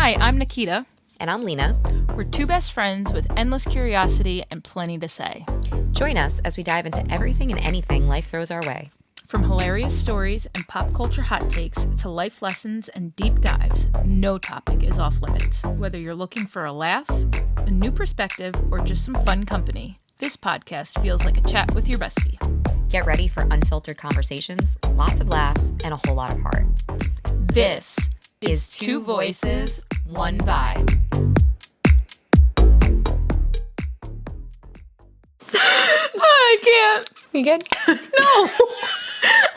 Hi, I'm Nikita. And I'm Lena. We're two best friends with endless curiosity and plenty to say. Join us as we dive into everything and anything life throws our way. From hilarious stories and pop culture hot takes to life lessons and deep dives, no topic is off limits. Whether you're looking for a laugh, a new perspective, or just some fun company, this podcast feels like a chat with your bestie. Get ready for unfiltered conversations, lots of laughs, and a whole lot of heart. This is Two Voices, One Vibe. I can't. You good? No.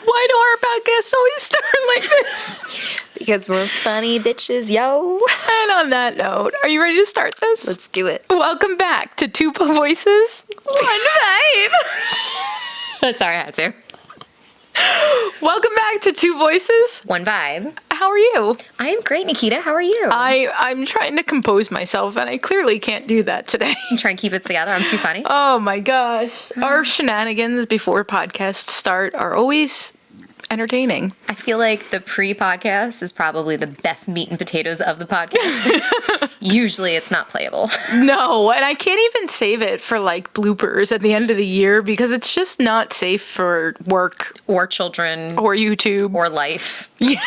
Why do our podcasts always start like this? Because we're funny bitches, yo. And on that note, are you ready to start this? Let's do it. Welcome back to Two Voices, One Vibe. Sorry, I had to. Welcome back to Two Voices. One Vibe. How are you? I am great, Nikita. How are you? I'm trying to compose myself, and I clearly can't do that today. Try and keep it together. I'm too funny. Oh my gosh. Our shenanigans before podcasts start are always entertaining. I feel like the pre-podcast is probably the best meat and potatoes of the podcast. Usually it's not playable. No, and I can't even save it for like bloopers at the end of the year because it's just not safe for work. Or children. Or YouTube. Or life. Yeah.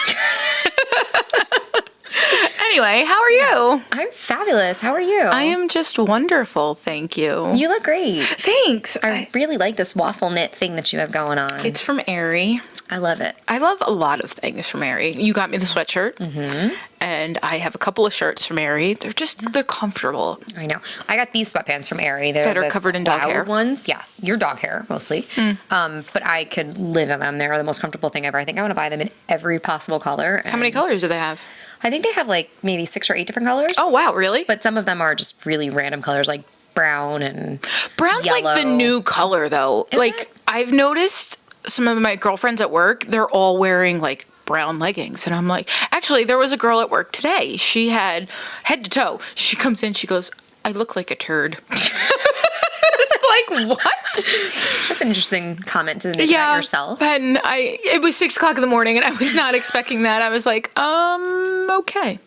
Anyway, how are you? I'm fabulous. How are you? I am just wonderful, thank you. You look great. Thanks. I really like this waffle knit thing that you have going on. It's from Aerie. I love it. I love a lot of things from Aerie. You got me the sweatshirt, and I have a couple of shirts from Aerie. They're comfortable. I know. I got these sweatpants from Aerie. They're that are the covered in dog hair ones. Yeah, your dog hair mostly. But I could live in them. They're the most comfortable thing ever. I think I want to buy them in every possible color. How many colors do they have? I think they have like maybe 6 or 8 different colors. Oh wow, really? But some of them are just really random colors, like brown and brown's yellow. Like the new color though. Is like it? I've noticed some of my girlfriends at work, they're all wearing like brown leggings. And I'm like, actually, there was a girl at work today. She had head to toe. She comes in, she goes, I look like a turd. It's like, what? That's an interesting comment to make about yourself. And it was 6:00 in the morning and I was not expecting that. I was like, okay.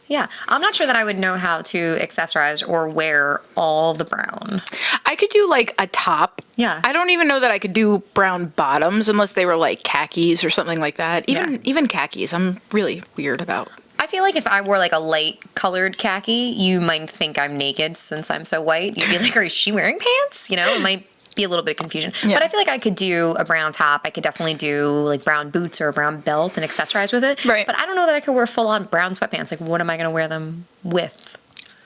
Yeah, I'm not sure that I would know how to accessorize or wear all the brown. I could do like a top. Yeah. I don't even know that I could do brown bottoms unless they were like khakis or something like that. Even khakis, I'm really weird about. I feel like if I wore like a light colored khaki, you might think I'm naked since I'm so white. You'd be like, is she wearing pants? You know, it might be a little bit of confusion. Yeah. But I feel like I could do a brown top. I could definitely do like brown boots or a brown belt and accessorize with it. Right. But I don't know that I could wear full on brown sweatpants. Like, what am I going to wear them with?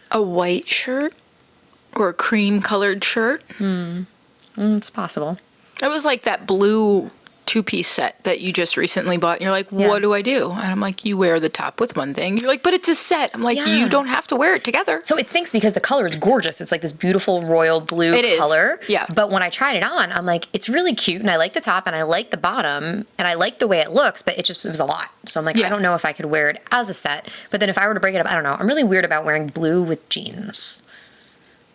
A white shirt or a cream colored shirt. It's possible. It was like that blue 2-piece set that you just recently bought. And you're like, what do I do? And I'm like, you wear the top with one thing. You're like, but it's a set. I'm like, you don't have to wear it together. So it sinks because the color is gorgeous. It's like this beautiful royal blue color. Yeah. But when I tried it on, I'm like, it's really cute. And I like the top and I like the bottom and I like the way it looks, but it was a lot. So I'm like, I don't know if I could wear it as a set. But then if I were to break it up, I don't know. I'm really weird about wearing blue with jeans.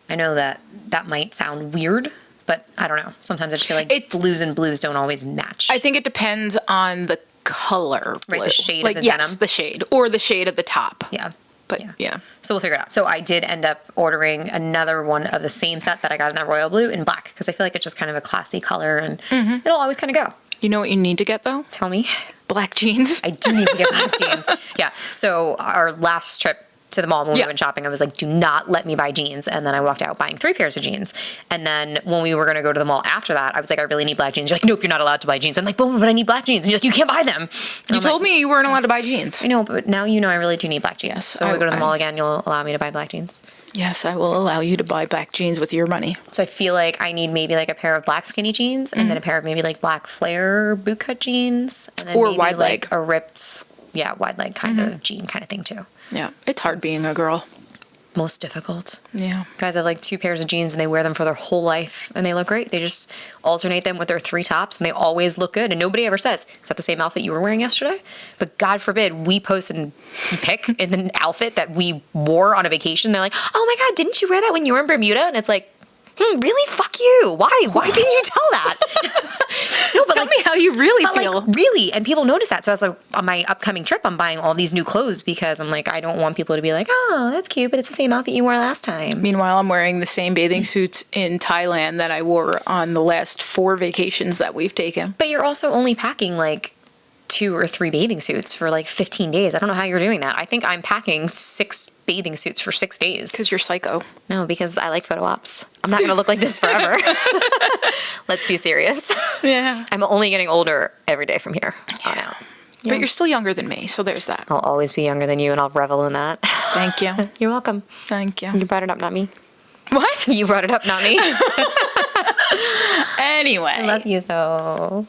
I know that might sound weird, but I don't know. Sometimes I just feel like blues and blues don't always match. I think it depends on the color. Right, the shade like, of the denim. Yes, the shade. Or the shade of the top. Yeah. But yeah. So we'll figure it out. So I did end up ordering another one of the same set that I got in that royal blue in black because I feel like it's just kind of a classy color and it'll always kind of go. You know what you need to get though? Tell me. Black jeans. I do need to get black jeans. Yeah. So our last trip to the mall when we went shopping, I was like, do not let me buy jeans. And then I walked out buying 3 pairs of jeans. And then when we were going to go to the mall after that, I was like, I really need black jeans. You're like, nope, you're not allowed to buy jeans. I'm like, but I need black jeans. And you're like, you can't buy them. And you told me you weren't allowed to buy jeans. I know, but now you know I really do need black jeans. Yes, so when we go to the mall again, you'll allow me to buy black jeans. Yes, I will allow you to buy black jeans with your money. So I feel like I need maybe like a pair of black skinny jeans and then a pair of maybe like black flare bootcut jeans. And then or maybe wide leg. Like a ripped, wide leg kind of jean kind of thing too. Yeah, it's hard being a girl. Most difficult. Yeah. Guys have like 2 pairs of jeans and they wear them for their whole life and they look great. They just alternate them with their 3 tops and they always look good. And nobody ever says, is that the same outfit you were wearing yesterday? But God forbid we post and pick in an outfit that we wore on a vacation. They're like, oh my God, didn't you wear that when you were in Bermuda? And it's like, Really? Fuck you. Why? Why didn't you tell that? No, but Tell me how you really but feel. like, really, and people notice that. So it's like on my upcoming trip, I'm buying all these new clothes because I'm like, I don't want people to be like, oh, that's cute, but it's the same outfit you wore last time. Meanwhile, I'm wearing the same bathing suits in Thailand that I wore on the last 4 vacations that we've taken. But you're also only packing like 2 or 3 bathing suits for like 15 days. I don't know how you're doing that. I think I'm packing 6 bathing suits for 6 days. Because you're psycho. No, because I like photo ops. I'm not going to look like this forever. Let's be serious. Yeah. I'm only getting older every day from here on out. Yeah. But you're still younger than me, so there's that. I'll always be younger than you, and I'll revel in that. Thank you. You're welcome. Thank you. You brought it up, not me. What? You brought it up, not me. Anyway. I love you, though.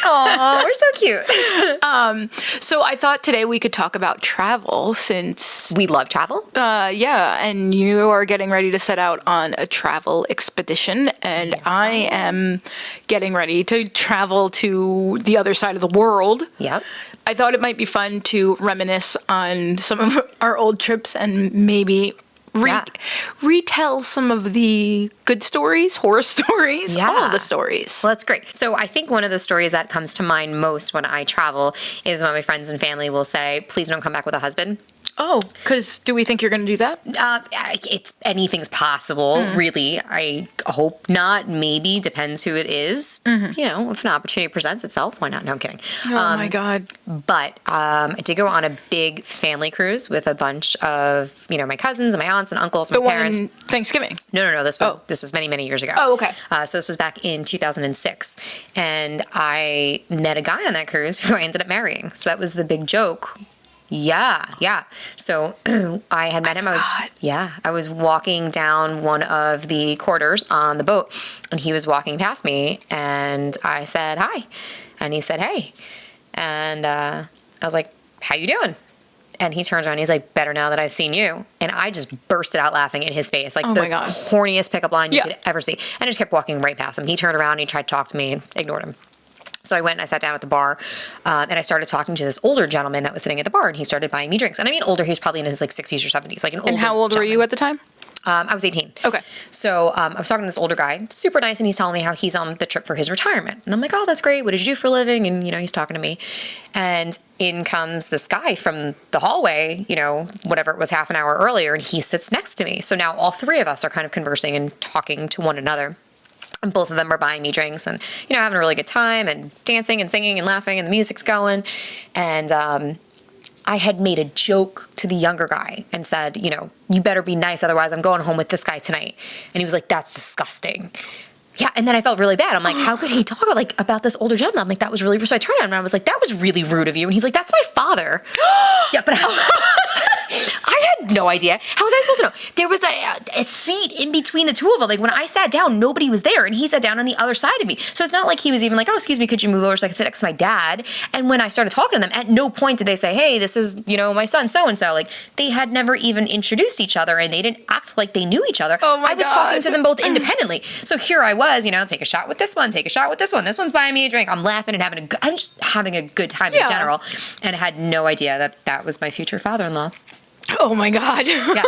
Oh, we're so cute. So I thought today we could talk about travel since, We love travel. yeah, and you are getting ready to set out on a travel expedition, and Yes, I am getting ready to travel to the other side of the world. Yep. I thought it might be fun to reminisce on some of our old trips and maybe Yeah. retell some of the good stories, horror stories, all Yeah. of the stories. Well, that's great. So I think one of the stories that comes to mind most when I travel is when my friends and family will say, please don't come back with a husband. Oh, because do we think you're going to do that? It's anything's possible, really. I hope not. Maybe depends who it is. You know, if an opportunity presents itself, why not? No, I'm kidding. Oh my God. But I did go on a big family cruise with a bunch of my cousins and my aunts and uncles and The my one parents. Thanksgiving. No. This was many years ago. Oh, okay. So this was back in 2006, and I met a guy on that cruise who I ended up marrying. So that was the big joke. Yeah. So I had met him. I was walking down one of the corridors on the boat, and he was walking past me, and I said hi, and he said hey, and I was like, how you doing? And he turns around and he's like, better now that I've seen you. And I just bursted out laughing in his face, like Oh the my God. corniest pickup line you Yeah. could ever see. And I just kept walking right past him. He turned around and he tried to talk to me and ignored him. So I went and I sat down at the bar, and I started talking to this older gentleman that was sitting at the bar, and he started buying me drinks. And I mean older, he was probably in his like 60s or 70s, like an older And how old were you gentleman. at the time? I was 18. Okay. So I was talking to this older guy, super nice, and he's telling me how he's on the trip for his retirement. And I'm like, oh, that's great. What did you do for a living? And, he's talking to me. And in comes this guy from the hallway, whatever it was, half an hour earlier, and he sits next to me. So now all 3 of us are kind of conversing and talking to one another. And both of them are buying me drinks and, having a really good time and dancing and singing and laughing and the music's going. And I had made a joke to the younger guy and said, you better be nice, otherwise I'm going home with this guy tonight. And he was like, that's disgusting. Yeah, and then I felt really bad. I'm like, how could he talk about this older gentleman? I'm like, that was really rude. So I turned on him and I was like, that was really rude of you. And he's like, that's my father. Yeah, but I had no idea. How was I supposed to know? There was a seat in between the two of them. Like when I sat down, nobody was there, and he sat down on the other side of me. So it's not like he was even like, oh, excuse me, could you move over so I could sit next to my dad? And when I started talking to them, at no point did they say, hey, this is, my son so-and-so. Like they had never even introduced each other, and they didn't act like they knew each other. Oh my I was God. talking to them both independently. So here I was, take a shot with this one, take a shot with this one. This one's buying me a drink. I'm laughing and I'm just having a good time in general, and had no idea that was my future father-in-law. Oh my God. Yeah.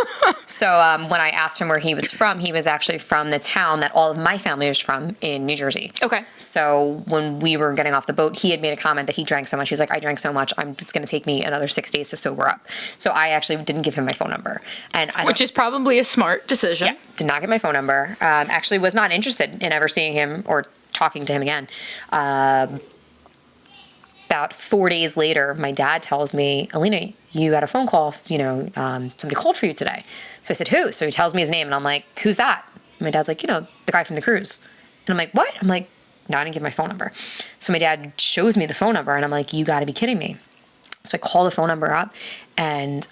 So when I asked him where he was from, he was actually from the town that all of my family was from in New Jersey. Okay. So when we were getting off the boat, he had made a comment that he drank so much. He's like, I drank so much, it's going to take me another 6 days to sober up. So I actually didn't give him my phone number. Which is probably a smart decision. Yeah, did not get my phone number. Actually was not interested in ever seeing him or talking to him again. About 4 days later, my dad tells me, Alina, you had a phone call, somebody called for you today. So I said, who? So he tells me his name, and I'm like, who's that? And my dad's like, the guy from the cruise. And I'm like, what? I'm like, no, I didn't give my phone number. So my dad shows me the phone number, and I'm like, you gotta be kidding me. So I call the phone number up, and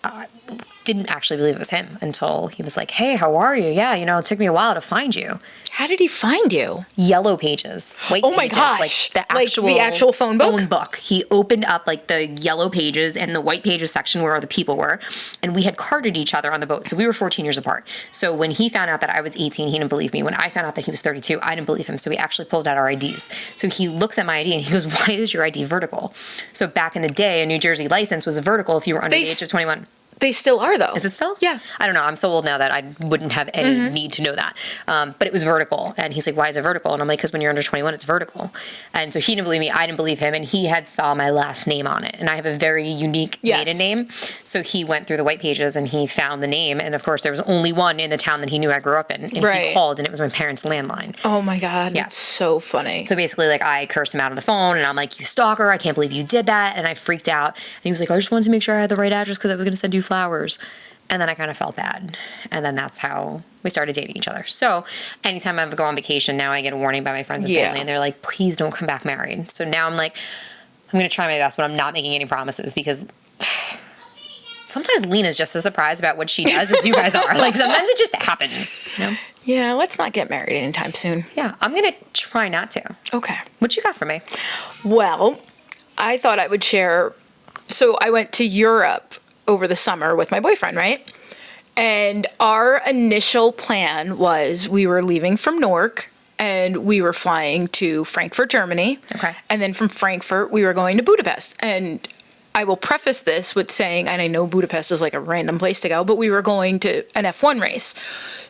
didn't actually believe it was him until he was like, hey, how are you? Yeah, it took me a while to find you. How did he find you? Yellow pages. White Oh my pages, gosh. Like The actual phone book? Phone book. He opened up like the yellow pages and the white pages section where the people were. And we had carded each other on the boat. So we were 14 years apart. So when he found out that I was 18, he didn't believe me. When I found out that he was 32, I didn't believe him. So we actually pulled out our IDs. So he looks at my ID and he goes, why is your ID vertical? So back in the day, a New Jersey license was a vertical if you were under the age of 21. They still are, though. Is it still? Yeah. I don't know. I'm so old now that I wouldn't have any need to know that. But it was vertical. And he's like, why is it vertical? And I'm like, because when you're under 21, it's vertical. And so he didn't believe me. I didn't believe him. And he had saw my last name on it. And I have a very unique maiden name. So he went through the white pages and he found the name. And of course, there was only one in the town that he knew I grew up in. And he called and it was my parents' landline. Oh my God. Yeah. It's so funny. So basically, like, I cursed him out on the phone and I'm like, you stalker, I can't believe you did that. And I freaked out. And he was like, I just wanted to make sure I had the right address because I was going to send you flowers. And then I kind of felt bad. And then that's how we started dating each other. So anytime I go on vacation, now I get a warning by my friends and family. And they're like, please don't come back married. So now I'm like, I'm going to try my best, but I'm not making any promises because sometimes Lena's just as surprised about what she does as you guys are. Like, sometimes it just happens. You know? Yeah, let's not get married anytime soon. Yeah, I'm going to try not to. Okay. What you got for me? Well, I thought I would share. So I went to Europe over the summer with my boyfriend, right? And our initial plan was we were leaving from Newark and we were flying to Frankfurt, Germany. Okay. And then from Frankfurt, we were going to Budapest. And I will preface this with saying, and I know Budapest is like a random place to go, but we were going to an F1 race.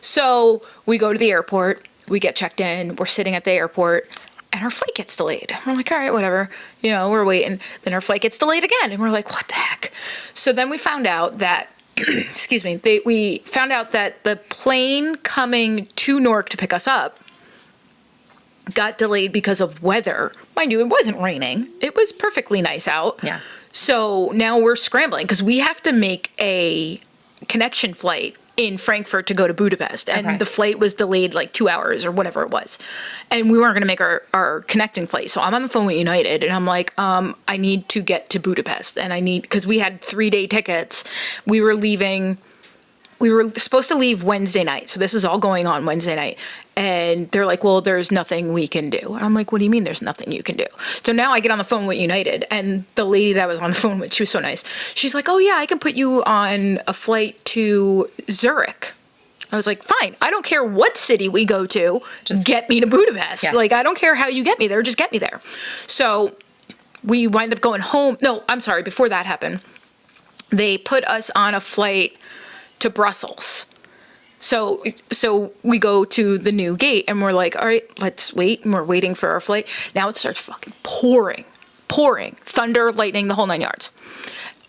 So we go to the airport, we get checked in, we're sitting at the airport, and our flight gets delayed. We're like, all right, whatever. You know, we're waiting. Then our flight gets delayed again. And we're like, what the heck? So then we found out that, excuse me, we found out that the plane coming to Newark to pick us up got delayed because of weather. Mind you, it wasn't raining. It was perfectly nice out. Yeah. So now we're scrambling because we have to make a connection flight in Frankfurt to go to Budapest. And the flight was delayed like 2 hours or whatever it was. And we weren't going to make our connecting flight. So I'm on the phone with United and I'm like, I need to get to Budapest. And because we had 3-day tickets. We were supposed to leave Wednesday night. So this is all going on Wednesday night. And they're like, well, there's nothing we can do. And I'm like, what do you mean there's nothing you can do? So now I get on the phone with United and the lady that I was on the phone with, she was so nice. She's like, oh yeah, I can put you on a flight to Zurich. I was like, fine. I don't care what city we go to. Just get me to Budapest. Yeah. Like, I don't care how you get me there. Just get me there. So we wind up going home. No, I'm sorry. Before that happened, they put us on a flight to Brussels. So we go to the new gate and we're like, all right, let's wait. And we're waiting for our flight. Now it starts fucking pouring, thunder, lightning, the whole 9 yards.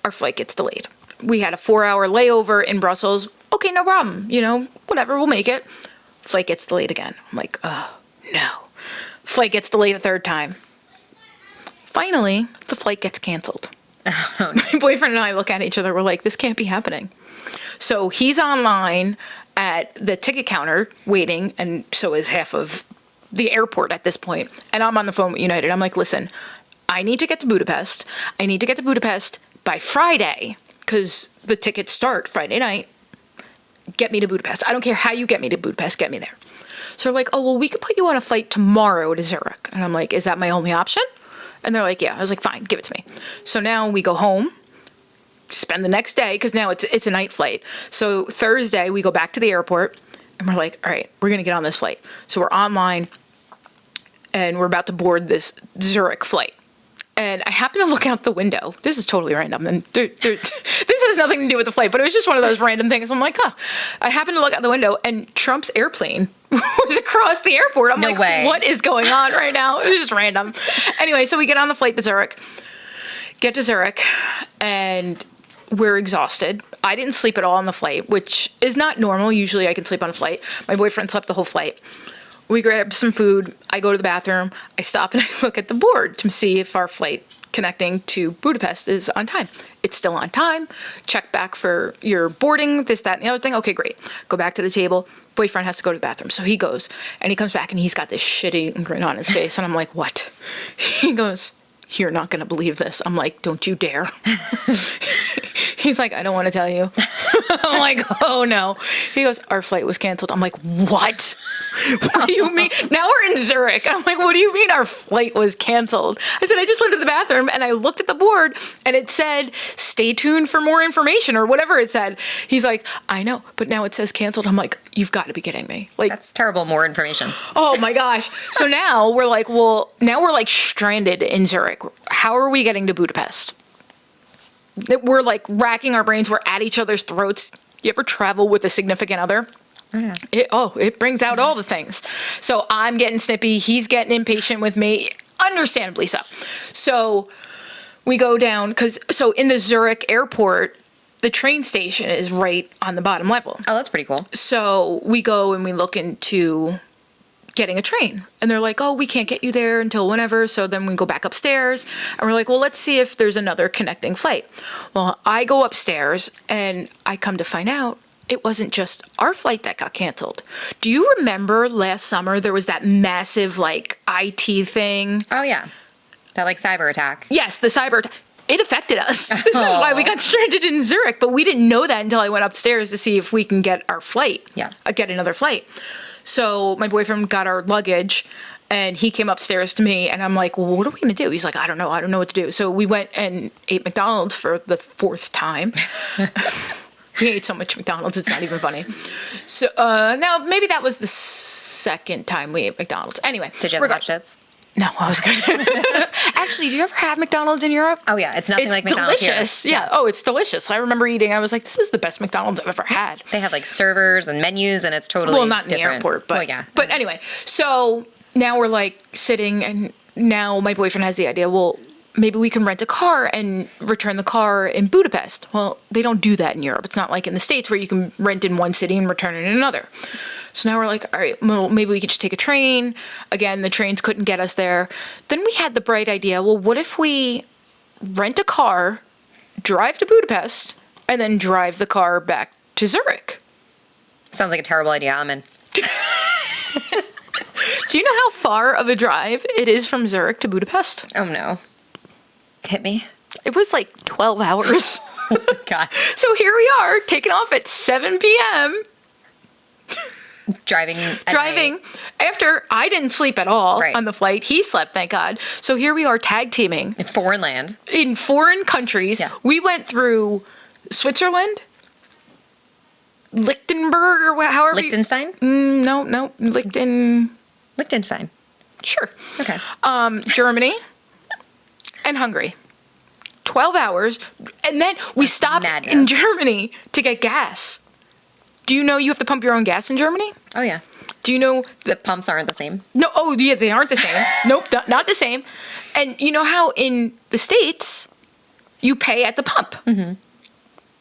Our flight gets delayed. We had a 4-hour layover in Brussels. Okay, no problem. You know, whatever, we'll make it. Flight gets delayed again. I'm like, oh, no. Flight gets delayed a third time. Finally, the flight gets canceled. Oh, no. My boyfriend and I look at each other. We're like, this can't be happening. So he's online at the ticket counter waiting, and so is half of the airport at this point. And I'm on the phone with United. I'm like, listen, I need to get to Budapest. I need to get to Budapest by Friday because the tickets start Friday night. Get me to Budapest. I don't care how you get me to Budapest. Get me there. So they're like, oh, well, we could put you on a flight tomorrow to Zurich. And I'm like, is that my only option? And they're like, yeah. I was like, fine, give it to me. So now we go home. Spend the next day because now it's a night flight. So Thursday we go back to the airport and we're like, all right, we're gonna get on this flight. So we're online and we're about to board this Zurich flight. And I happen to look out the window. This is totally random, and this has nothing to do with the flight, but it was just one of those random things. I'm like, huh. I happen to look out the window and Trump's airplane was across the airport. I'm like, what is going on right now? It was just random. Anyway, so we get on the flight to Zurich, get to Zurich, and we're exhausted. I didn't sleep at all on the flight, which is not normal. Usually I can sleep on a flight. My boyfriend slept the whole flight. We grab some food. I go to the bathroom. I stop and I look at the board to see if our flight connecting to Budapest is on time. It's still on time. Check back for your boarding, this, that, and the other thing. Okay, great. Go back to the table. Boyfriend has to go to the bathroom. So he goes and he comes back and he's got this shitty grin on his face. And I'm like, what? He goes, you're not going to believe this. I'm like, don't you dare. He's like, I don't want to tell you. I'm like, oh no. He goes, our flight was canceled. I'm like, what? What do you mean? Now we're in Zurich. I'm like, what do you mean our flight was canceled? I said, I just went to the bathroom and I looked at the board and it said, stay tuned for more information or whatever it said. He's like, I know, but now it says canceled. I'm like, you've got to be kidding me. Like, that's terrible. More information. Oh my gosh. So now we're like, well, now we're like stranded in Zurich. How are we getting to Budapest? we're like racking our brains. We're at each other's throats. You ever travel with a significant other? Yeah. It brings out all the things. So I'm getting snippy. He's getting impatient with me. Understandably so. So we go down so in the Zurich airport, the train station is right on the bottom level. Oh, that's pretty cool. So we go and we look into getting a train. And they're like, oh, we can't get you there until whenever. So then we go back upstairs and we're like, well, let's see if there's another connecting flight. Well, I go upstairs and I come to find out it wasn't just our flight that got canceled. Do you remember last summer there was that massive like IT thing? Oh, yeah. That like cyber attack. Yes, the cyber attack. It affected us. This is why we got stranded in Zurich, but we didn't know that until I went upstairs to see if we can get our flight. Yeah. Get another flight. So my boyfriend got our luggage and he came upstairs to me and I'm like, well, what are we going to do? He's like, I don't know what to do. So we went and ate McDonald's for the 4th time. We ate so much McDonald's, it's not even funny. So now maybe that was the 2nd time we ate McDonald's. Anyway. Did you have hot shits? No, I was good. Actually, do you ever have McDonald's in Europe? Oh, yeah. It's nothing like McDonald's delicious. here. Yeah. Oh, it's delicious. I remember eating. I was like, this is the best McDonald's I've ever had. They have like servers and menus and it's totally Well, not in different. the airport, but, well, yeah. But anyway, so now we're like sitting and now my boyfriend has the idea, well, maybe we can rent a car and return the car in Budapest. Well, they don't do that in Europe. It's not like in the States where you can rent in one city and return in another. So now we're like, all right, well, maybe we could just take a train. Again, the trains couldn't get us there. Then we had the bright idea, well, what if we rent a car, drive to Budapest, and then drive the car back to Zurich? Sounds like a terrible idea. I'm in. Do you know how far of a drive it is from Zurich to Budapest? Oh, no. Hit me. It was like 12 hours. Oh, my God. So here we are, taking off at 7 p.m., Driving after I didn't sleep at all Right. on the flight. He slept, thank God. So here we are tag teaming in foreign land. in foreign countries. Yeah. We went through Switzerland, Liechtenberg, or however. Liechtenstein? No, Liechtenstein. Sure. Okay. Germany and Hungary. 12 hours. And then we stopped madness. in Germany to get gas. Do you know you have to pump your own gas in Germany? Oh, yeah. Do you know The pumps aren't the same. No, oh yeah, they aren't the same. Nope, not the same. And you know how in the States you pay at the pump? Mm-hmm.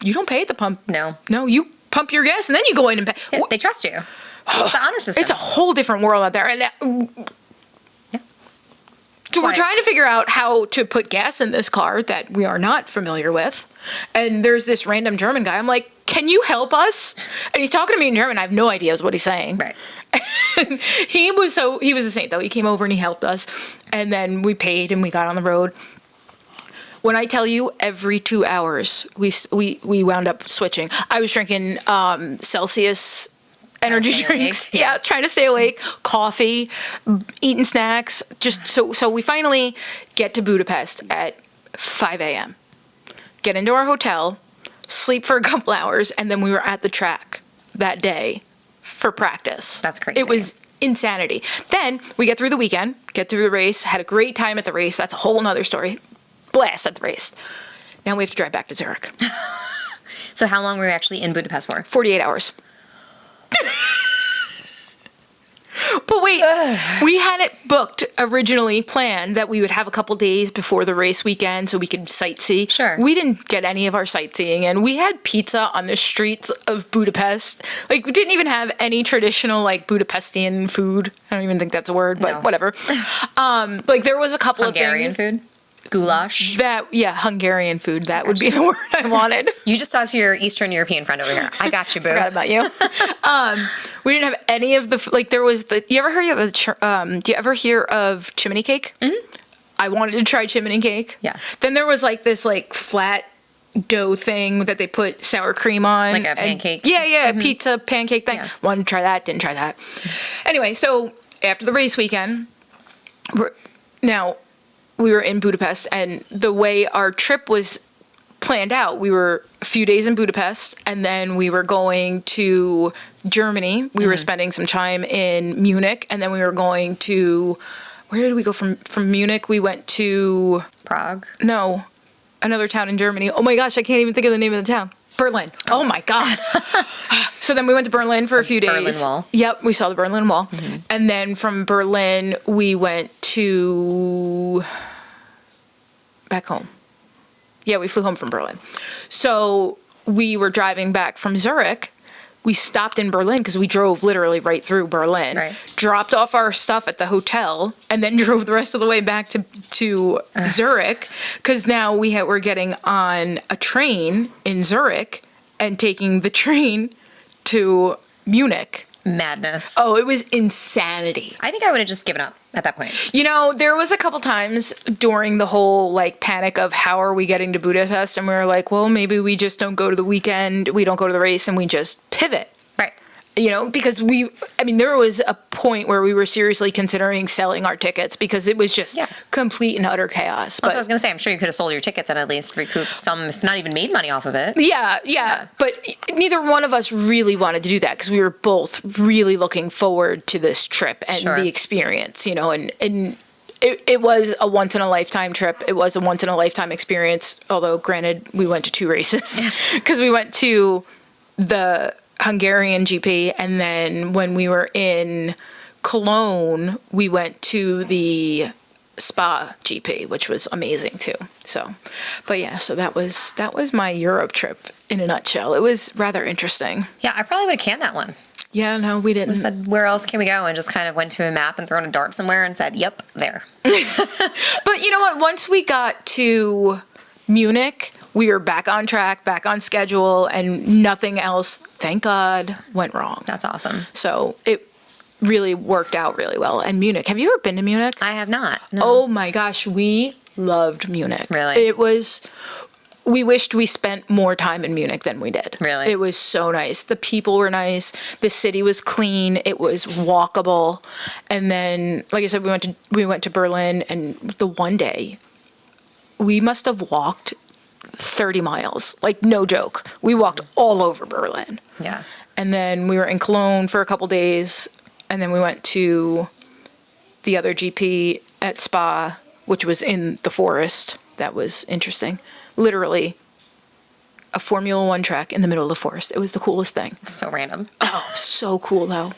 You don't pay at the pump. No. No, you pump your gas and then you go in and pay. Yeah, they trust you. It's the honor system. It's a whole different world out there. And Yeah. so we're Why? trying to figure out how to put gas in this car that we are not familiar with. And there's this random German guy. I'm like, can you help us? And he's talking to me in German. I have no idea what he's saying. Right. And he was a saint though. He came over and he helped us. And then we paid and we got on the road. When I tell you every 2 hours, we wound up switching. I was drinking Celsius energy stay drinks. awake. Yeah, trying to stay awake. Coffee, eating snacks. Just so we finally get to Budapest at 5 a.m. Get into our hotel, sleep for a couple hours, and then we were at the track that day for practice. That's crazy. It was insanity. Then we get through the weekend, get through the race, had a great time at the race. That's a whole nother story. Blast at the race. Now we have to drive back to Zurich. So how long were you actually in Budapest for? 48 hours. But wait, we had it booked originally, planned that we would have a couple days before the race weekend so we could sightsee. Sure. We didn't get any of our sightseeing, and we had pizza on the streets of Budapest. Like, we didn't even have any traditional, like, Budapestian food. I don't even think that's a word, but No. whatever. Like, there was a couple Hungarian of things. food? Goulash? Hungarian food. That would be the word I wanted. You just talked to your Eastern European friend over here. I got you, boo. Forgot about you. We didn't have any of the like. There was the. You ever hear of the? Do you ever hear of chimney cake? Mm-hmm. I wanted to try chimney cake. Yeah. Then there was like this like flat dough thing that they put sour cream on, Like a pancake? Yeah, pizza pancake thing. Yeah. Wanted to try that. Didn't try that. Anyway, so after the race weekend, we were in Budapest, and the way our trip was planned out, we were a few days in Budapest, and then we were going to Germany. We were spending some time in Munich, and then we were going to, where did we go from Munich? We went to, Prague? no, another town in Germany. Oh my gosh, I can't even think of the name of the town. Berlin. Oh my God. So then we went to Berlin for a few days. Berlin Wall. Yep, we saw the Berlin Wall. And then from Berlin, we went to back home. Yeah, we flew home from Berlin. So we were driving back from Zurich. We stopped in Berlin because we drove literally right through Berlin, Right. dropped off our stuff at the hotel, and then drove the rest of the way back to Zurich because now we're getting on a train in Zurich and taking the train to Munich. Madness. Oh, it was insanity. I think I would have just given up at that point. You know, there was a couple times during the whole like panic of how are we getting to Budapest, and we were like, well, maybe we just don't go to the weekend, we don't go to the race, and we just pivot. Right. You know, because there was a point where we were seriously considering selling our tickets because it was just complete and utter chaos. That's what I was going to say. I'm sure you could have sold your tickets and at least recouped some, if not even made money off of it. Yeah. But neither one of us really wanted to do that because we were both really looking forward to this trip and the experience, you know, and it was a once in a lifetime trip. It was a once in a lifetime experience. Although granted, we went to 2 races because we went to the Hungarian GP, and then when we were in Cologne, we went to the Spa GP, which was amazing too. So, but yeah, so that was my Europe trip in a nutshell. It was rather interesting. Yeah, I probably would have canned that one. Yeah, no, we didn't. We said, where else can we go? And just kind of went to a map and thrown a dart somewhere and said, yep, there. But you know what? Once we got to Munich, we were back on track, back on schedule, and nothing else, thank God, went wrong. That's awesome. So it really worked out really well. And Munich, have you ever been to Munich? I have not. No. Oh my gosh, we loved Munich. Really? We wished we spent more time in Munich than we did. Really? It was so nice. The people were nice. The city was clean. It was walkable. And then, like I said, we went to Berlin, and the one day we must have walked 30 miles. Like, no joke. We walked all over Berlin. Yeah. And then we were in Cologne for a couple days, and then we went to the other GP at Spa, which was in the forest. That was interesting. Literally a Formula One track in the middle of the forest. It was the coolest thing. So random. Oh, so cool though.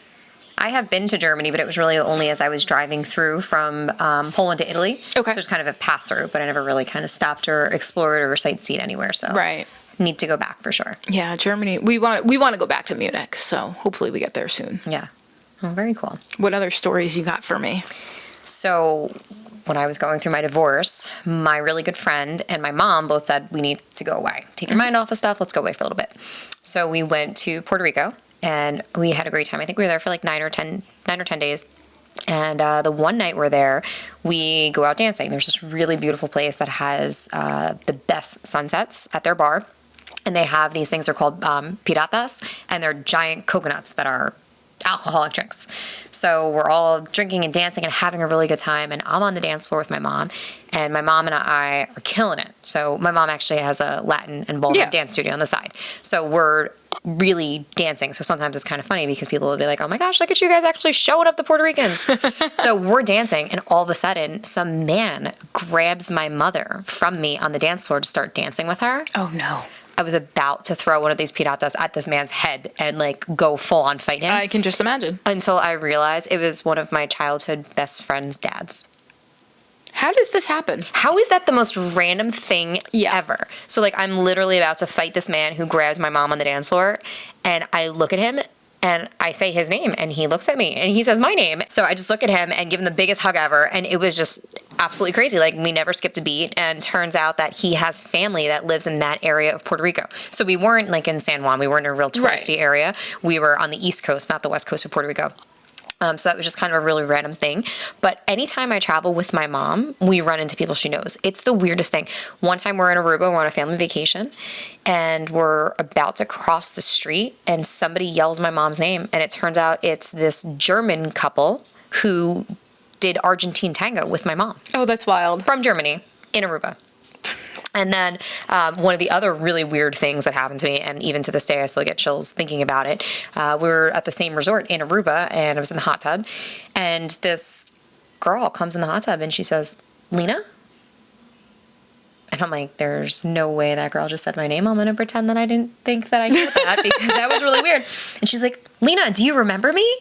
I have been to Germany, but it was really only as I was driving through from Poland to Italy. Okay. So it was kind of a pass through, but I never really kind of stopped or explored or sightseed anywhere. So Right. Need to go back for sure. Yeah, Germany. We want to go back to Munich, so hopefully we get there soon. Yeah. Oh, very cool. What other stories you got for me? So when I was going through my divorce, my really good friend and my mom both said, we need to go away. Take your mind off of stuff. Let's go away for a little bit. So we went to Puerto Rico, and we had a great time. I think we were there for like 9 or 10 days. And the one night we're there, we go out dancing. There's this really beautiful place that has the best sunsets at their bar. And they have these things, they're called piratas, and they're giant coconuts that are alcoholic drinks. So we're all drinking and dancing and having a really good time. And I'm on the dance floor with my mom, and my mom and I are killing it. So my mom actually has a Latin and ballroom dance studio on the side. So we're really dancing. So sometimes it's kind of funny because people will be like, oh my gosh, look at you guys actually showing up the Puerto Ricans. So we're dancing, and all of a sudden some man grabs my mother from me on the dance floor to start dancing with her. Oh no. I was about to throw one of these piratas at this man's head and like go full on fight him. I can just imagine. Until I realized it was one of my childhood best friend's dads. How does this happen? How is that the most random thing ever? So like I'm literally about to fight this man who grabs my mom on the dance floor, and I look at him and I say his name, and he looks at me and he says my name. So I just look at him and give him the biggest hug ever, and it was just absolutely crazy. Like we never skipped a beat, and turns out that he has family that lives in that area of Puerto Rico. So we weren't like in San Juan. We weren't in a real touristy area. We were on the East Coast, not the West Coast of Puerto Rico. So that was just kind of a really random thing. But anytime I travel with my mom, we run into people she knows. It's the weirdest thing. One time we're in Aruba, we're on a family vacation, and we're about to cross the street, and somebody yells my mom's name, and it turns out it's this German couple who did Argentine tango with my mom. Oh, that's wild. From Germany, in Aruba. And then one of the other really weird things that happened to me, and even to this day I still get chills thinking about it, we were at the same resort in Aruba, and I was in the hot tub, and this girl comes in the hot tub and she says, Lena? And I'm like, there's no way that girl just said my name. I'm going to pretend that I didn't think that I did that because that was really weird. And she's like, Lena, do you remember me?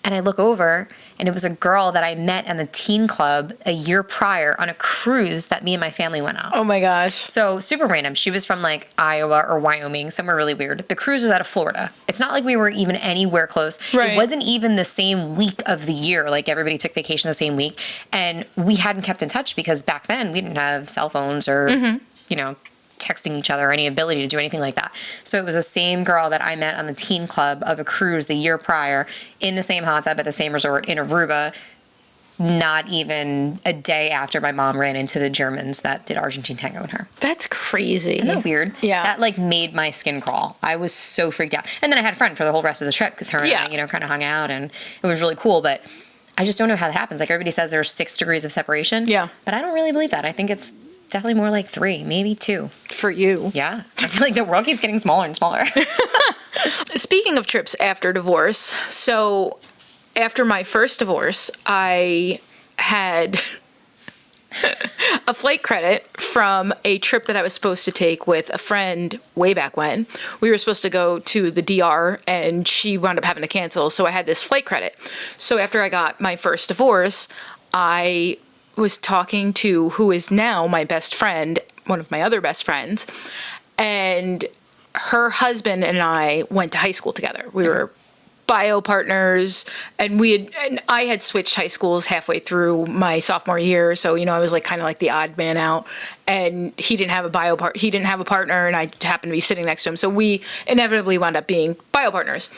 And I look over, and it was a girl that I met in the teen club a year prior on a cruise that me and my family went on. Oh my gosh. So super random. She was from like Iowa or Wyoming, somewhere really weird. The cruise was out of Florida. It's not like we were even anywhere close. Right. It wasn't even the same week of the year. Like everybody took vacation the same week. And we hadn't kept in touch because back then we didn't have cell phones or, texting each other or any ability to do anything like that. So it was the same girl that I met on the teen club of a cruise the year prior in the same hot tub at the same resort in Aruba, not even a day after my mom ran into the Germans that did Argentine tango with her. That's crazy. Isn't that weird? Yeah. That like made my skin crawl. I was so freaked out. And then I had a friend for the whole rest of the trip because her and I, kind of hung out and it was really cool. But I just don't know how that happens. Like everybody says there's 6 degrees of separation. Yeah. But I don't really believe that. I think it's definitely more like 3, maybe 2. For you. Yeah. I feel like the world keeps getting smaller and smaller. Speaking of trips after divorce, so after my first divorce, I had a flight credit from a trip that I was supposed to take with a friend way back when. We were supposed to go to the DR and she wound up having to cancel, so I had this flight credit. So after I got my first divorce, I was talking to who is now my best friend, one of my other best friends, and her husband and I went to high school together. We were bio partners, and I had switched high schools halfway through my sophomore year, so I was like kind of like the odd man out, and he didn't have a partner, and I happened to be sitting next to him, so we inevitably wound up being bio partners.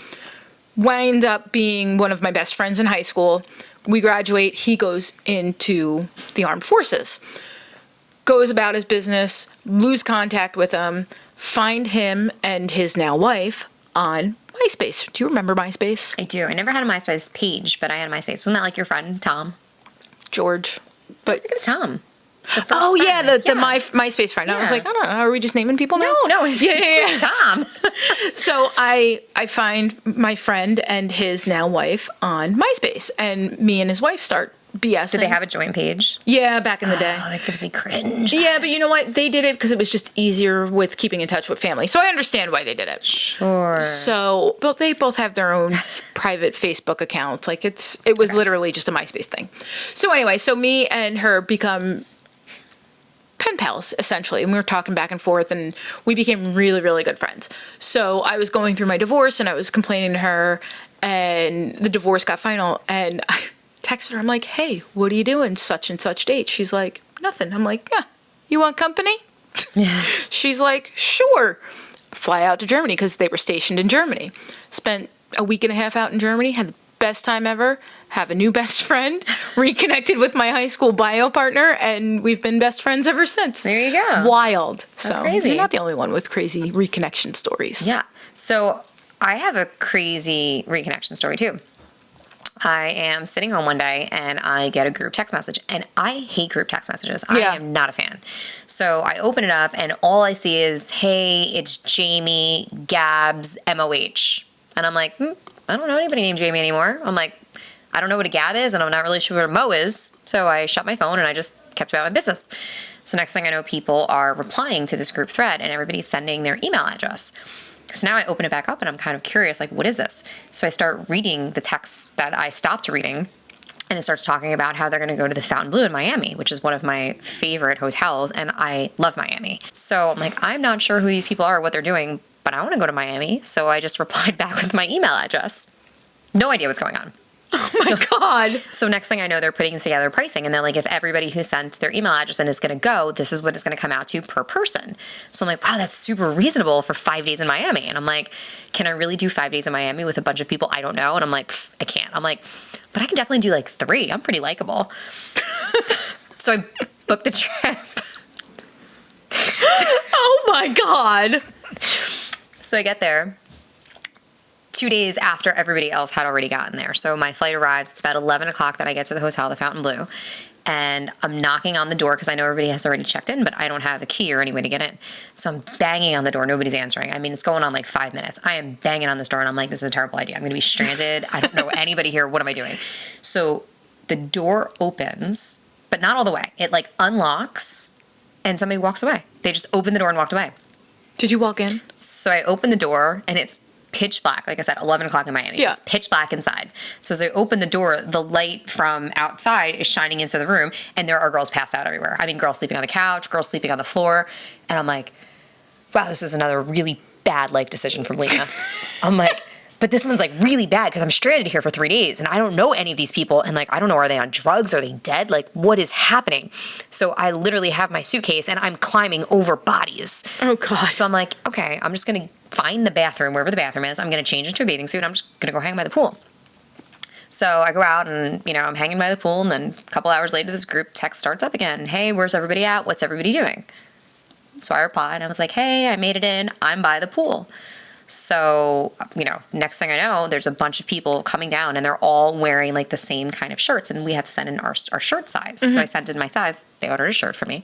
Wind up being one of my best friends in high school. We graduate, he goes into the armed forces, goes about his business, lose contact with him, find him and his now wife on MySpace. Do you remember MySpace? I do. I never had a MySpace page, but I had a MySpace. Wasn't that like your friend, Tom? George. But I think it was Tom. Oh, yeah, the MySpace friend. Yeah. I was like, I don't know, are we just naming people now? No, it's Tom. So I find my friend and his now wife on MySpace, and me and his wife start BSing. Did they have a joint page? Yeah, back in the day. Oh, that gives me cringe. Yeah, but you know what? They did it because it was just easier with keeping in touch with family. So I understand why they did it. Sure. So, but they both have their own private Facebook account. Like it was literally just a MySpace thing. So anyway, so me and her become pen pals, essentially. And we were talking back and forth, and we became really, really good friends. So I was going through my divorce, and I was complaining to her, and the divorce got final, and I texted her. I'm like, hey, what are you doing such and such date? She's like, nothing. I'm like, yeah, you want company? Yeah. She's like, sure. Fly out to Germany because they were stationed in Germany. Spent a week and a half out in Germany, had the best time ever, have a new best friend, reconnected with my high school bio partner, and we've been best friends ever since. There you go. Wild. That's crazy. You're not the only one with crazy reconnection stories. Yeah. So I have a crazy reconnection story too. I am sitting home one day and I get a group text message, and I hate group text messages. I am not a fan. So I open it up and all I see is, hey, it's Jamie, Gabs, MOH. And I'm like, I don't know anybody named Jamie anymore. I'm like, I don't know what a Gab is, and I'm not really sure what a Mo is. So I shut my phone and I just kept about my business. So next thing I know, people are replying to this group thread and everybody's sending their email address. So now I open it back up and I'm kind of curious, like, what is this? So I start reading the text that I stopped reading, and it starts talking about how they're going to go to the Fontainebleau in Miami, which is one of my favorite hotels, and I love Miami. So I'm like, I'm not sure who these people are or what they're doing, but I want to go to Miami. So I just replied back with my email address. No idea what's going on. Oh my God. So next thing I know, they're putting together pricing, and they're like, if everybody who sent their email address in is going to go, this is what it's going to come out to per person. So I'm like, wow, that's super reasonable for 5 days in Miami. And I'm like, can I really do 5 days in Miami with a bunch of people I don't know? And I'm like, I can't. I'm like, but I can definitely do like 3. I'm pretty likable. So I booked the trip. Oh my God. So I get there 2 days after everybody else had already gotten there. So my flight arrives. It's about 11 o'clock that I get to the hotel, the Fontainebleau. And I'm knocking on the door because I know everybody has already checked in, but I don't have a key or any way to get in. So I'm banging on the door. Nobody's answering. I mean, it's going on like 5 minutes. I am banging on this door, and I'm like, this is a terrible idea. I'm going to be stranded. I don't know anybody here. What am I doing? So the door opens, but not all the way. It like unlocks, and somebody walks away. They just opened the door and walked away. Did you walk in? So I open the door, and it's pitch black. Like I said, 11 o'clock in Miami. Yeah. It's pitch black inside. So as I open the door, the light from outside is shining into the room, and there are girls passed out everywhere. I mean, girls sleeping on the couch, girls sleeping on the floor. And I'm like, wow, this is another really bad life decision from Lena. I'm like, but this one's like really bad because I'm stranded here for 3 days and I don't know any of these people. And like, I don't know, are they on drugs? Are they dead? Like, what is happening? So I literally have my suitcase and I'm climbing over bodies. Oh, God. So I'm like, okay, I'm just going to find the bathroom, wherever the bathroom is. I'm going to change into a bathing suit. I'm just going to go hang by the pool. So I go out and, I'm hanging by the pool. And then a couple hours later, this group text starts up again. Hey, where's everybody at? What's everybody doing? So I replied and I was like, hey, I made it in. I'm by the pool. So, next thing I know, there's a bunch of people coming down and they're all wearing like the same kind of shirts. And we had to send in our shirt size. So I sent in my size. They ordered a shirt for me.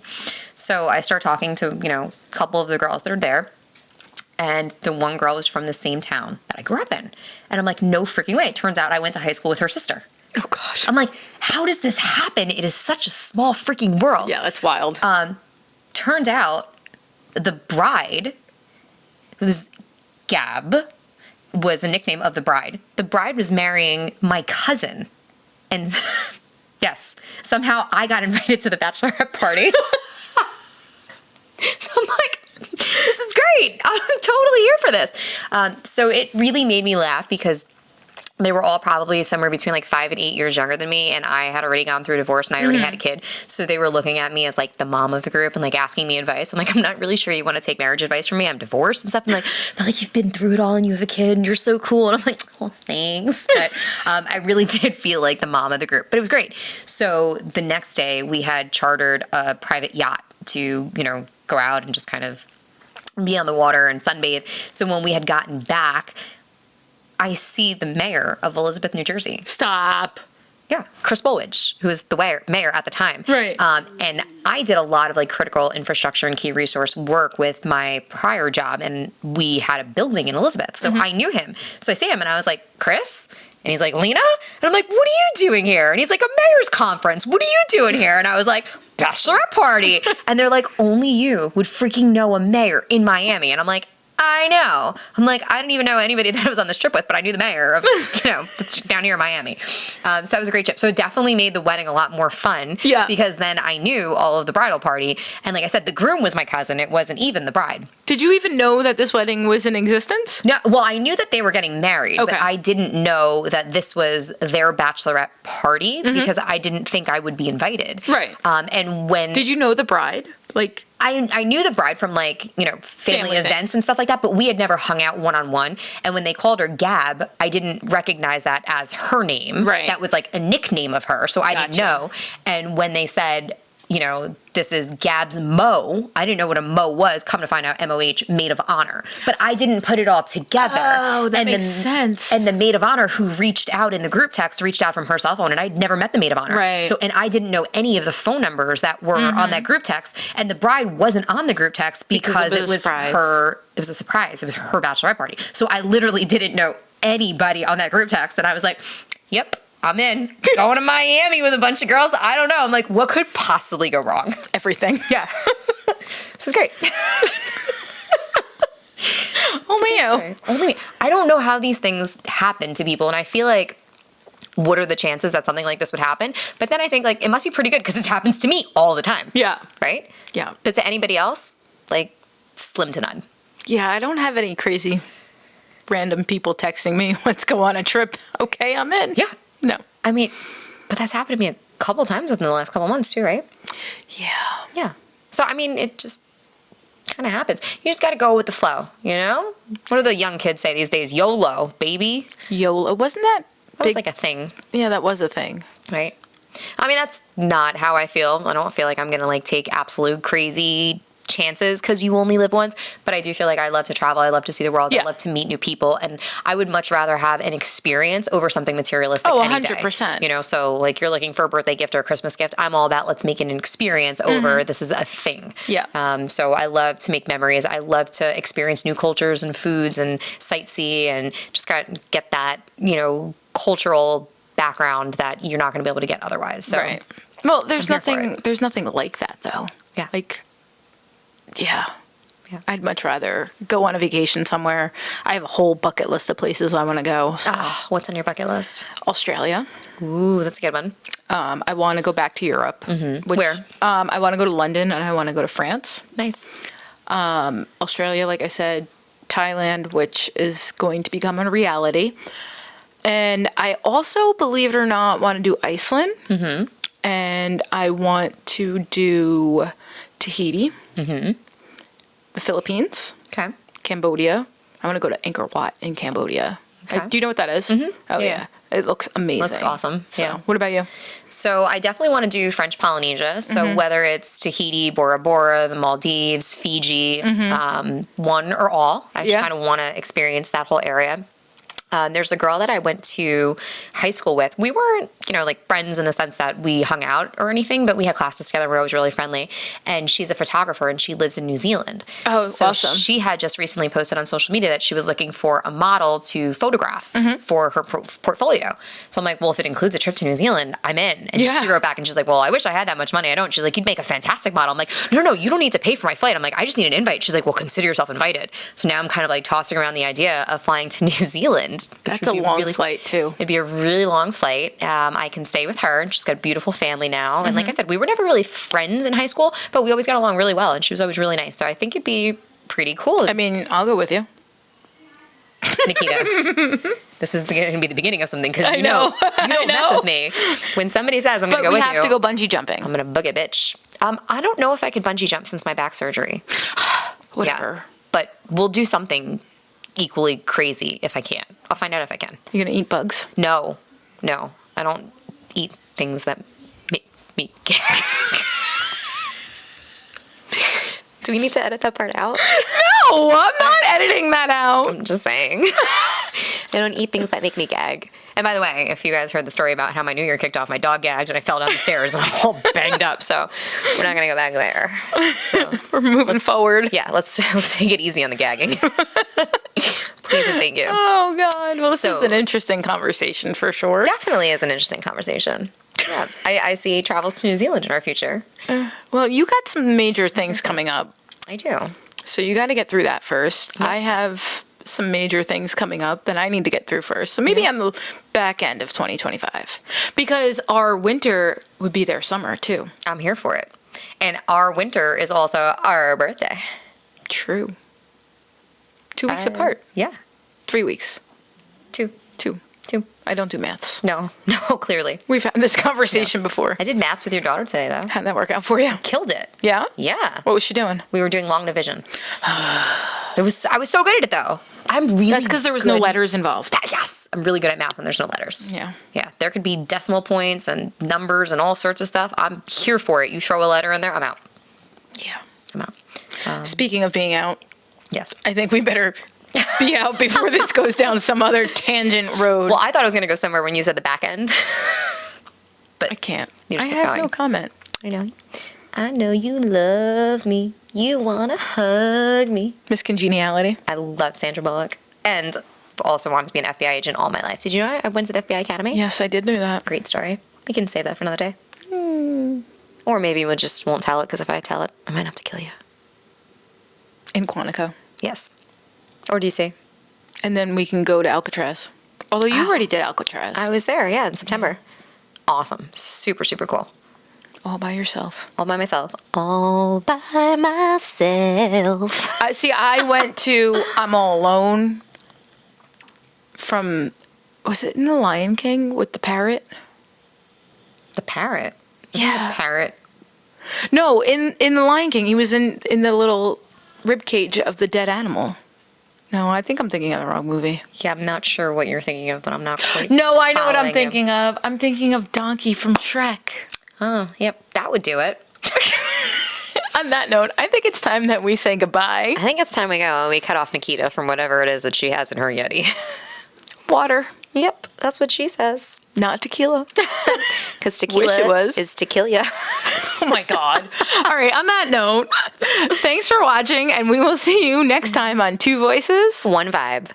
So I start talking to, a couple of the girls that are there. And the one girl was from the same town that I grew up in. And I'm like, no freaking way. It turns out I went to high school with her sister. Oh, gosh. I'm like, how does this happen? It is such a small freaking world. Yeah, that's wild. Turns out the bride, who's Gab, was a nickname of the bride. The bride was marrying my cousin. And yes, somehow I got invited to the bachelorette party. So I'm like, this is great. I'm totally here for this. So it really made me laugh because they were all probably somewhere between like 5 and 8 years younger than me. And I had already gone through a divorce and I already had a kid. So they were looking at me as like the mom of the group and like asking me advice. I'm like, I'm not really sure you want to take marriage advice from me. I'm divorced and stuff. And but like, you've been through it all and you have a kid and you're so cool. And I'm like, well, thanks. But I really did feel like the mom of the group, but it was great. So the next day we had chartered a private yacht to, go out and just kind of be on the water and sunbathe. So when we had gotten back, I see the mayor of Elizabeth, New Jersey. Stop. Yeah, Chris Bolwich, who was the mayor at the time. Right. And I did a lot of like critical infrastructure and key resource work with my prior job, and we had a building in Elizabeth, so I knew him. So I see him, and I was like, Chris? And he's like, Lena? And I'm like, what are you doing here? And he's like, a mayor's conference. What are you doing here? And I was like, bachelorette party. And they're like, only you would freaking know a mayor in Miami. And I'm like, I know. I'm like, I didn't even know anybody that I was on this trip with, but I knew the mayor of, that's down here in Miami. So it was a great trip. So it definitely made the wedding a lot more fun. Yeah. Because then I knew all of the bridal party. And like I said, the groom was my cousin. It wasn't even the bride. Did you even know that this wedding was in existence? No, well, I knew that they were getting married, Okay. but I didn't know that this was their bachelorette party because I didn't think I would be invited. Right. And when... Did you know the bride? Like... I knew the bride from like, family events things. and stuff like that, but we had never hung out one-on-one. And when they called her Gab, I didn't recognize that as her name. Right. That was like a nickname of her, so I didn't Gotcha. know. And when they said, this is Gab's Mo, I didn't know what a Mo was, come to find out MOH, maid of honor. But I didn't put it all together. Oh, that and makes sense. And the maid of honor who reached out in the group text reached out from her cell phone, and I'd never met the maid of honor. Right. So, and I didn't know any of the phone numbers that were on that group text, and the bride wasn't on the group text because it was her, it was a surprise. It was her bachelorette party. So I literally didn't know anybody on that group text, and I was like, yep, I'm in. Going to Miami with a bunch of girls. I don't know. I'm like, what could possibly go wrong? Everything. Yeah. This is great. Only you. Only me. I don't know how these things happen to people, and I feel like, what are the chances that something like this would happen? But then I think like it must be pretty good because this happens to me all the time. Yeah. Right? Yeah. But to anybody else, like slim to none. Yeah, I don't have any crazy random people texting me, let's go on a trip. Okay, I'm in. Yeah. No. I mean, but that's happened to me a couple times within the last couple months too, right? Yeah. Yeah. So, I mean, it just kind of happens. You just got to go with the flow, What do the young kids say these days? YOLO, baby. YOLO. Wasn't that That was big? like a thing, Yeah, that was a thing. right? I mean, that's not how I feel. I don't feel like I'm going to like take absolute crazy chances because you only live once, but I do feel like I love to travel. I love to see the world. Yeah. I love to meet new people, and I would much rather have an experience over something materialistic. Oh, any day. 100%. So like you're looking for a birthday gift or a Christmas gift. I'm all about let's make it an experience over this is a thing. Yeah. So I love to make memories. I love to experience new cultures and foods and sightsee and just get that cultural background that you're not going to be able to get otherwise. So Right. Well, there's I'm here for nothing. There's nothing like that though. Yeah. Like Yeah. Yeah. I'd much rather go on a vacation somewhere. I have a whole bucket list of places I want to go. So. What's on your bucket list? Australia. Ooh, that's a good one. I want to go back to Europe. Where? I want to go to London and I want to go to France. Nice. Australia, like I said, Thailand, which is going to become a reality. And I also, believe it or not, want to do Iceland. And I want to do Tahiti. The Philippines. Okay. Cambodia. I want to go to Angkor Wat in Cambodia. Okay. Do you know what that is? Oh, yeah. It looks amazing. Looks awesome. So, Yeah. what about you? So I definitely want to do French Polynesia. So whether it's Tahiti, Bora Bora, the Maldives, Fiji, one or all, I just Yeah. kind of want to experience that whole area. There's a girl that I went to high school with. We weren't, like friends in the sense that we hung out or anything, but we had classes together. We're always really friendly. And she's a photographer and she lives in New Zealand. Oh, so awesome. She had just recently posted on social media that she was looking for a model to photograph for her portfolio. So I'm like, well, if it includes a trip to New Zealand, I'm in. And Yeah. she wrote back and she's like, well, I wish I had that much money. I don't. She's like, you'd make a fantastic model. I'm like, no, you don't need to pay for my flight. I'm like, I just need an invite. She's like, well, consider yourself invited. So now I'm kind of like tossing around the idea of flying to New Zealand. That's a long flight, too. It'd be a really long flight. I can stay with her. She's got a beautiful family now. And like I said, we were never really friends in high school, but we always got along really well. And she was always really nice. So I think it'd be pretty cool. I mean, I'll go with you. Nikita, this is going to be the beginning of something because I you know. you don't mess with me. When somebody says I'm going to go with you, But we have to go bungee jumping. I'm going to book it, bitch. I don't know if I could bungee jump since my back surgery. Whatever. Yeah, but we'll do something equally crazy if I can. I'll find out if I can. You're going to eat bugs? No, I don't eat things that make me gag. Do we need to edit that part out? No, I'm not editing that out. I'm just saying. I don't eat things that make me gag. And by the way, if you guys heard the story about how my New Year kicked off, my dog gagged and I fell down the stairs and I'm all banged up. So we're not going to go back there. So We're moving forward. yeah, let's take it easy on the gagging. Please and thank you. Oh, God. Well, this So- is an interesting conversation for sure. Definitely is an interesting conversation. Yeah, I see travels to New Zealand in our future. Well, you got some major things coming up. I do. So you got to get through that first. I have some major things coming up that I need to get through first. So maybe on the back end of 2025. Because our winter would be their summer too. I'm here for it. And our winter is also our birthday. True. 2 weeks apart. Yeah. 3 weeks. Two. I don't do maths. No, clearly. We've had this conversation before. I did maths with your daughter today, though. How'd that work out for you? Killed it. Yeah? Yeah. What was she doing? We were doing long division. I was so good at it, though. I'm really That's because there was no good- letters involved. Yes. I'm really good at math when there's no letters. Yeah. Yeah. There could be decimal points and numbers and all sorts of stuff. I'm here for it. You throw a letter in there, I'm out. Yeah. I'm out. Speaking of being out, Yes. I think we better be out before this goes down some other tangent road. Well, I thought I was going to go somewhere when you said the back end. But I can't. You just I kept have no going. comment. I know. I know you love me. You want to hug me. Miss Congeniality. I love Sandra Bullock. And also wanted to be an FBI agent all my life. Did you know I went to the FBI Academy? Yes, I did know that. Great story. We can save that for another day. Or maybe we just won't tell it, because if I tell it, I might have to kill you. In Quantico. Yes. Or DC. And then we can go to Alcatraz. Although you already did Alcatraz. I was there, yeah, in September. Awesome. Super, super cool. All by yourself. All by myself. All by myself. See, I went to I'm All Alone from, was it in The Lion King with the parrot? The parrot? Isn't Yeah. the parrot? No, in The Lion King, he was in the little rib cage of the dead animal. No, I think I'm thinking of the wrong movie. Yeah, I'm not sure what you're thinking of, but I'm not quite No, I know what I'm following you. thinking of. I'm thinking of Donkey from Shrek. Oh, yep, that would do it. On that note, I think it's time that we say goodbye. I think it's time we go and we cut off Nikita from whatever it is that she has in her Yeti. Water, Yep, that's what she says. not tequila. Because Wish it tequila was. is tequila. Oh my God. All right, on that note, thanks for watching, and we will see you next time on Two Voices. One vibe.